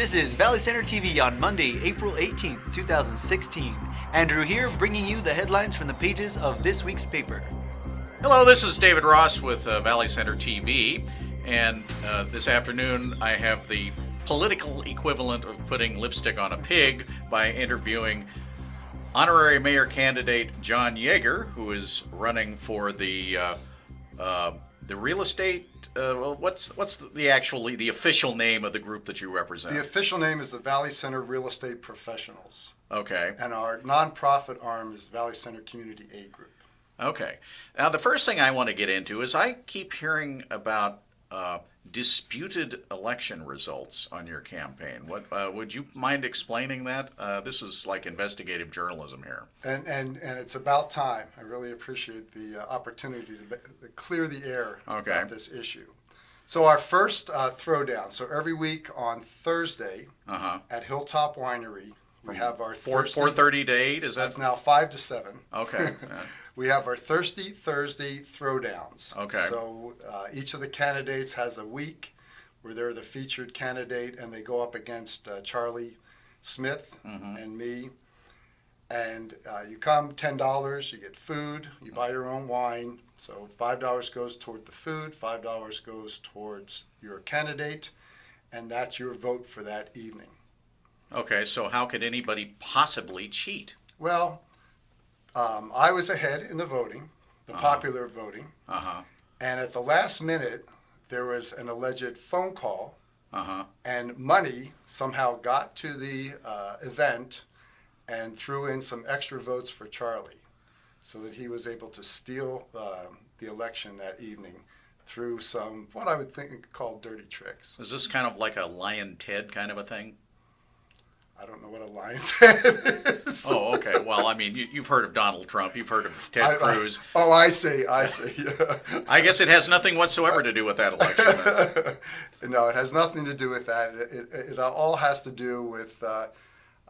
This is Valley Center TV on Monday, April 18th, 2016. Andrew here, bringing you the headlines from the pages of this week's paper. Hello, this is David Ross with Valley Center TV, and this afternoon I have the political equivalent of putting lipstick on a pig by interviewing honorary mayor candidate John Yeager, who is running for the real estate. What's the official name of the group that you represent? The official name is the Valley Center Real Estate Professionals. Okay. And our nonprofit arm is Valley Center Community Aid Group. Okay. Now, the first thing I want to get into is I keep hearing about disputed election results on your campaign. What would you mind explaining that? This is like investigative journalism here. And it's about time. I really appreciate the opportunity to clear the air about this issue. So our first throwdown. So every week on Thursday at Hilltop Winery, we have our 4:30 to 8. Is that? That's now 5 to 7. Okay. We have our Thirsty Thursday throwdowns. Okay. So each of the candidates has a week where they're the featured candidate, and they go up against Charlie Smith and me. And you come, $10, you get food, you buy your own wine. So $5 goes toward the food, $5 goes towards your candidate, and that's your vote for that evening. Okay, so how could anybody possibly cheat? Well, I was ahead in the voting, the popular voting, and at the last minute, there was an alleged phone call, and money somehow got to the event and threw in some extra votes for Charlie, so that he was able to steal the election that evening through some, what I would think called dirty tricks. Is this kind of like a Lion Ted kind of a thing? I don't know what a lion's head is. Oh, okay. Well, I mean, you've heard of Donald Trump. You've heard of Ted Cruz. I see. Yeah. I guess it has nothing whatsoever to do with that election. No, it has nothing to do with that. It all has to do with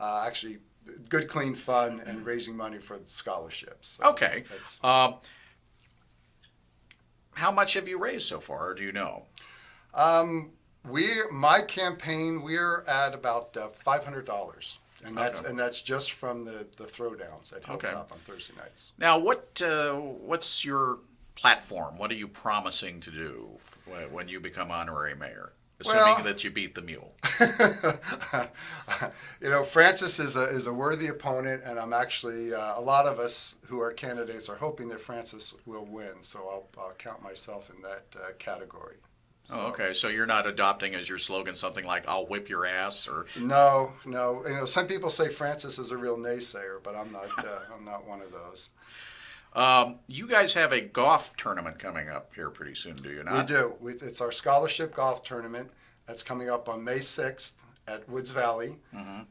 actually good, clean fun and raising money for scholarships. So okay. How much have you raised so far, or do you know? My campaign, we're at about $500, and that's just from the throwdowns at Hilltop on Thursday nights. Now, what's your platform? What are you promising to do when you become honorary mayor, assuming that you beat the mule? Francis is a worthy opponent, and I'm actually a lot of us who are candidates are hoping that Francis will win. So I'll count myself in that category. Oh, okay. So you're not adopting as your slogan something like "I'll whip your ass" or? No. Some people say Francis is a real naysayer, but I'm not. I'm not one of those. You guys have a golf tournament coming up here pretty soon, do you not? We do. It's our scholarship golf tournament. That's coming up on May 6th at Woods Valley.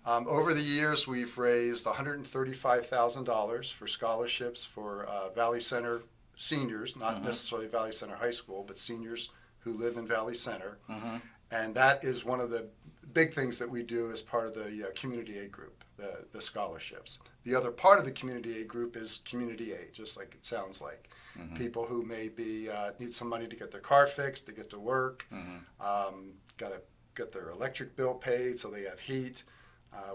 Over the years, we've raised $135,000 for scholarships for Valley Center seniors, not necessarily Valley Center High School, but seniors who live in Valley Center. And that is one of the big things that we do as part of the community aid group, the scholarships. The other part of the community aid group is community aid, just like it sounds like. People who maybe need some money to get their car fixed, to get to work, got to get their electric bill paid so they have heat.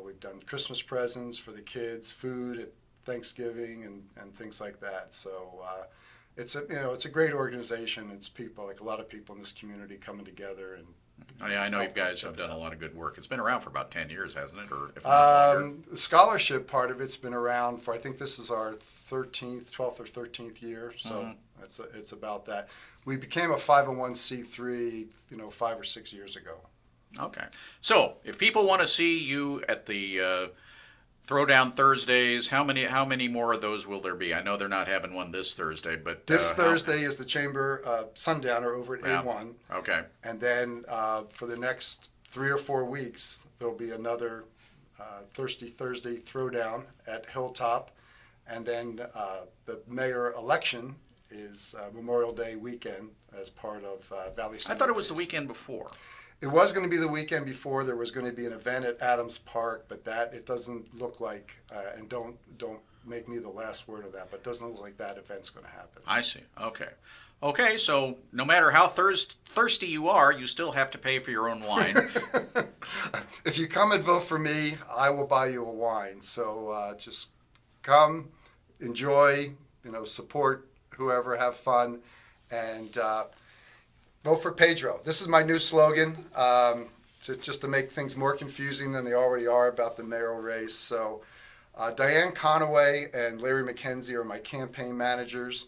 We've done Christmas presents for the kids, food at Thanksgiving, and things like that. So it's a great organization. It's people, like a lot of people in this community, coming together and. I know you guys have done a lot of good work. It's been around for about 10 years, hasn't it? Or if not longer? The scholarship part of it's been around for, I think this is our 12th or 13th year. So it's about that. We became a 501c3, 5 or 6 years ago. Okay. So if people want to see you at the Throwdown Thursdays, how many more of those will there be? I know they're not having one this Thursday, but this Thursday is the Chamber Sundowner over at A1. Okay. And then for the next 3 or 4 weeks, there'll be another Thirsty Thursday Throwdown at Hilltop, and then the mayor election is Memorial Day weekend as part of Valley Center. I thought it was the weekend before. It was going to be the weekend before. There was going to be an event at Adams Park, but it doesn't look like, and don't make me the last word of that, but it doesn't look like that event's going to happen. I see. Okay. Okay, so no matter how thirsty you are, you still have to pay for your own wine. If you come and vote for me, I will buy you a wine. So just come, enjoy, support whoever, have fun, and vote for Pedro. This is my new slogan, just to make things more confusing than they already are about the mayoral race. So Diane Conaway and Larry McKenzie are my campaign managers.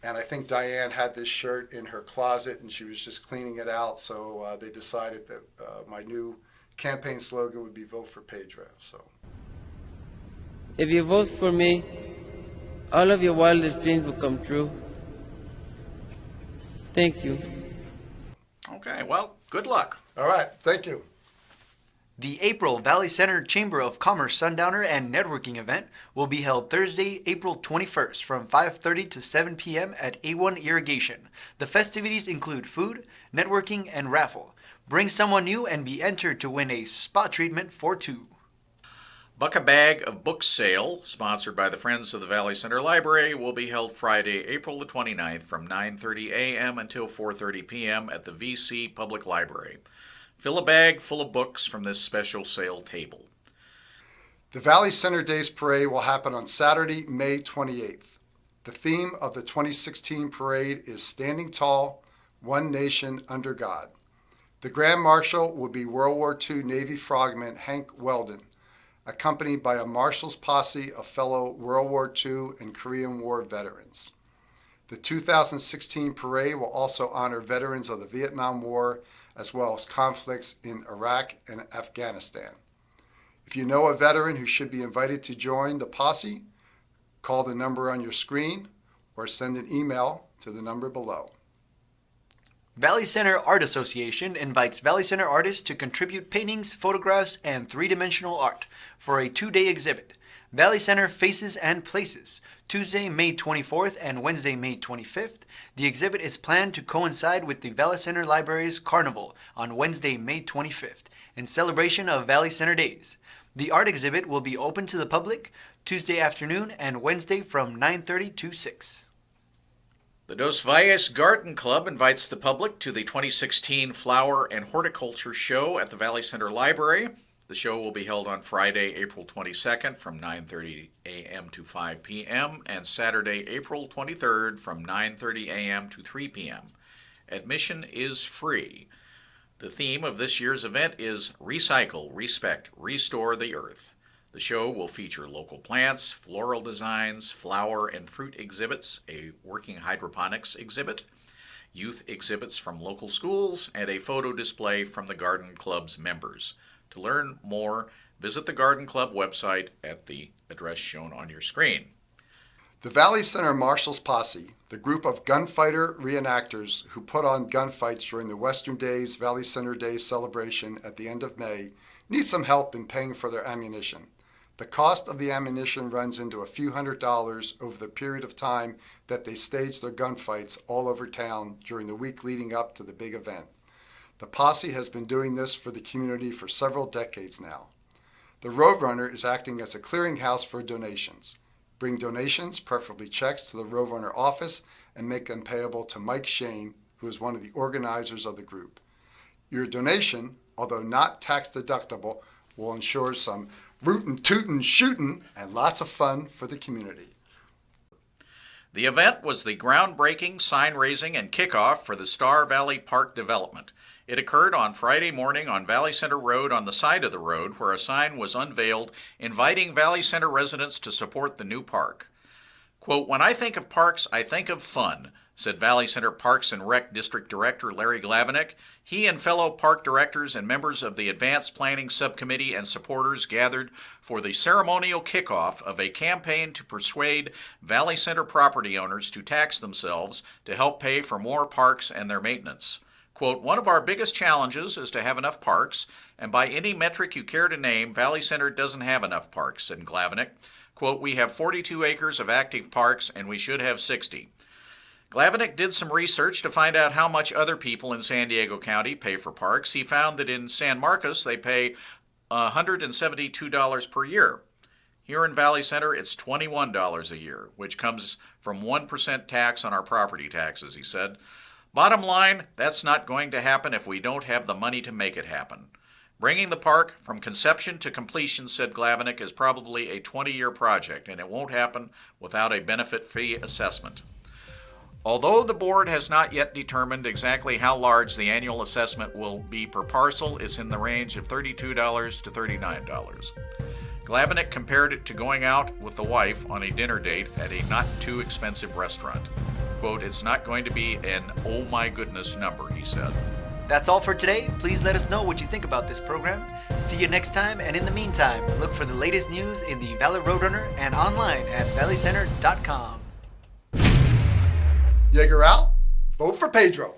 And I think Diane had this shirt in her closet and she was just cleaning it out. So they decided that my new campaign slogan would be vote for Pedro. So if you vote for me, all of your wildest dreams will come true. Thank you. Okay, well, good luck. all right, thank you. The April Valley Center Chamber of Commerce Sundowner and Networking event will be held Thursday, April 21st from 5:30 to 7 p.m. at A1 Irrigation. The festivities include food, networking, and raffle. Bring someone new and be entered to win a spot treatment for two. Buck a Bag of Books sale, sponsored by the Friends of the Valley Center Library, will be held Friday, April the 29th from 9:30 a.m. until 4:30 p.m. at the VC Public Library. Fill a bag full of books from this special sale table. The Valley Center Days Parade will happen on Saturday, May 28th. The theme of the 2016 parade is Standing Tall, One Nation Under God. The Grand Marshal will be World War II Navy frogman Hank Weldon, accompanied by a Marshals posse of fellow World War II and Korean War veterans. The 2016 parade will also honor veterans of the Vietnam War as well as conflicts in Iraq and Afghanistan. If you know a veteran who should be invited to join the posse, call the number on your screen or send an email to the number below. Valley Center Art Association invites Valley Center artists to contribute paintings, photographs, and three-dimensional art for a two-day exhibit. Valley Center Faces and Places, Tuesday, May 24th and Wednesday, May 25th. The exhibit is planned to coincide with the Valley Center Library's Carnival on Wednesday, May 25th, in celebration of Valley Center Days. The art exhibit will be open to the public Tuesday afternoon and Wednesday from 9:30 to 6. The Dos Valles Garden Club invites the public to the 2016 Flower and Horticulture Show at the Valley Center Library. The show will be held on Friday, April 22nd from 9:30 a.m. to 5 p.m. and Saturday, April 23rd from 9:30 a.m. to 3 p.m. Admission is free. The theme of this year's event is Recycle, Respect, Restore the Earth. The show will feature local plants, floral designs, flower and fruit exhibits, a working hydroponics exhibit, youth exhibits from local schools, and a photo display from the Garden Club's members. To learn more, visit the Garden Club website at the address shown on your screen. The Valley Center Marshals Posse, the group of gunfighter reenactors who put on gunfights during the Western Days Valley Center Days celebration at the end of May, need some help in paying for their ammunition. The cost of the ammunition runs into a few $100s over the period of time that they stage their gunfights all over town during the week leading up to the big event. The Posse has been doing this for the community for several decades now. The Roadrunner is acting as a clearinghouse for donations. Bring donations, preferably checks, to the Roadrunner office and make them payable to Mike Shane, who is one of the organizers of the group. Your donation, although not tax deductible, will ensure some rootin', tootin', shootin', and lots of fun for the community. The event was the groundbreaking, sign-raising, and kickoff for the Star Valley Park development. It occurred on Friday morning on Valley Center Road on the side of the road where a sign was unveiled inviting Valley Center residents to support the new park. Quote, "When I think of parks, I think of fun," said Valley Center Parks and Rec District Director Larry Glavinick. He and fellow park directors and members of the Advanced Planning Subcommittee and supporters gathered for the ceremonial kickoff of a campaign to persuade Valley Center property owners to tax themselves to help pay for more parks and their maintenance. Quote, "One of our biggest challenges is to have enough parks, and by any metric you care to name, Valley Center doesn't have enough parks," said Glavinick. Quote, "We have 42 acres of active parks, and we should have 60. Glavinick did some research to find out how much other people in San Diego County pay for parks. He found that in San Marcos they pay $172 per year. Here in Valley Center, it's $21 a year, which comes from 1% tax on our property taxes, he said. Bottom line, that's not going to happen if we don't have the money to make it happen. Bringing the park from conception to completion, said Glavinick, is probably a 20-year project, and it won't happen without a benefit fee assessment. Although the board has not yet determined exactly how large the annual assessment will be per parcel, it's in the range of $32 to $39. Glavinick compared it to going out with the wife on a dinner date at a not too expensive restaurant. Quote, it's not going to be an oh my goodness number, he said. That's all for today. Please let us know what you think about this program. See you next time, and in the meantime, look for the latest news in the Valley Roadrunner and online at valleycenter.com. Yeager out. Vote for Pedro.